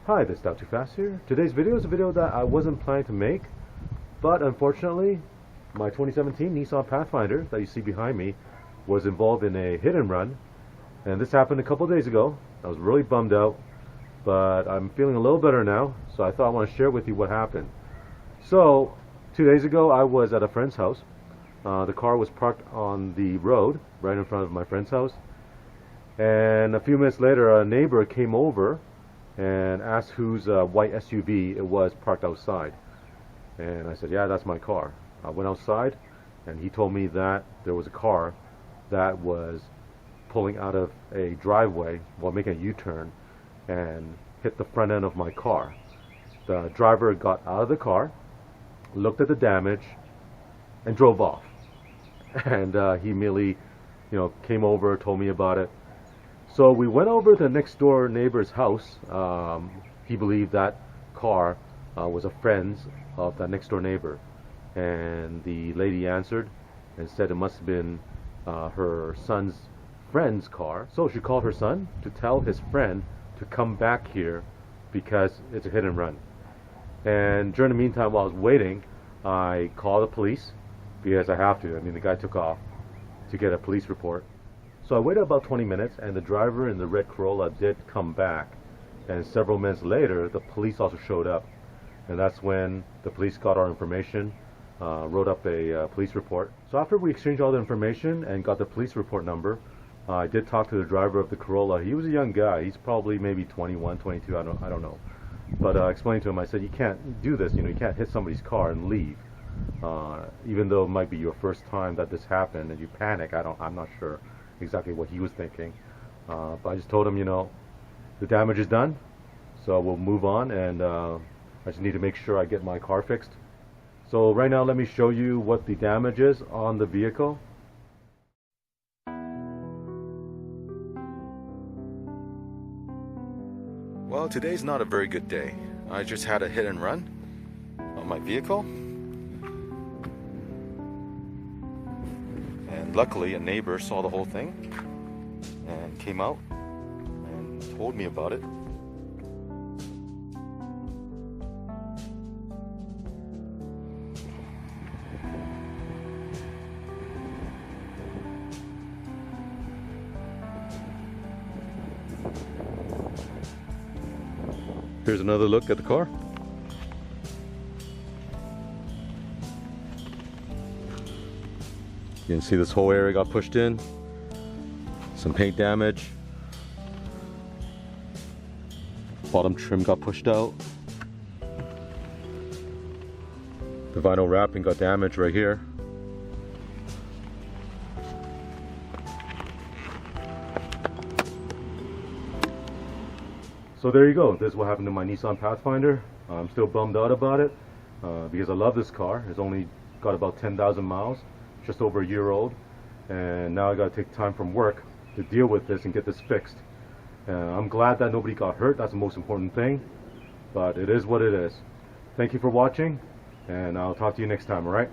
Hi, this is Too Fast here. Today's video is a video that I wasn't planning to make, but unfortunately, my 2017 Nissan Pathfinder that you see behind me was involved in a hit and run, and this happened a couple days ago. I was really bummed out, but I'm feeling a little better now, so I thought I want to share with you what happened. So, 2 days ago, I was at a friend's house. The car was parked on the road right in front of my friend's house, and a few minutes later, a neighbor came over and asked whose white SUV it was parked outside. And I said, yeah, that's my car. I went outside, and he told me that there was a car that was pulling out of a driveway while making a U-turn and hit the front end of my car. The driver got out of the car, looked at the damage, and drove off. And he immediately, came over, told me about it. So we went over to the next door neighbor's house. He believed that car was a friend's of that next door neighbor. And the lady answered and said it must have been her son's friend's car. So she called her son to tell his friend to come back here because it's a hit and run. And during the meantime, while I was waiting, I called the police because I have to. I mean, the guy took off to get a police report. So I waited about 20 minutes, and the driver in the red Corolla did come back. And several minutes later, the police also showed up. And that's when the police got our information, wrote up a police report. So after we exchanged all the information and got the police report number, I did talk to the driver of the Corolla. He was a young guy. He's probably maybe 21, 22, I don't know. But I explained to him, I said, you can't do this. You can't hit somebody's car and leave. Even though it might be your first time that this happened and you panic, I'm not sure exactly what he was thinking, but I just told him, the damage is done, so we'll move on, and I just need to make sure I get my car fixed. So right now, let me show you what the damage is on the vehicle. Well, today's not a very good day. I just had a hit and run on my vehicle, and luckily a neighbor saw the whole thing and came out and told me about it. Here's another look at the car. You can see this whole area got pushed in. Some paint damage. Bottom trim got pushed out. The vinyl wrapping got damaged right here. So there you go. This is what happened to my Nissan Pathfinder. I'm still bummed out about it because I love this car. It's only got about 10,000 miles, just over a year old, and now I got to take time from work to deal with this and get this fixed. I'm glad that nobody got hurt. That's the most important thing, but it is what it is. Thank you for watching, and I'll talk to you next time, alright?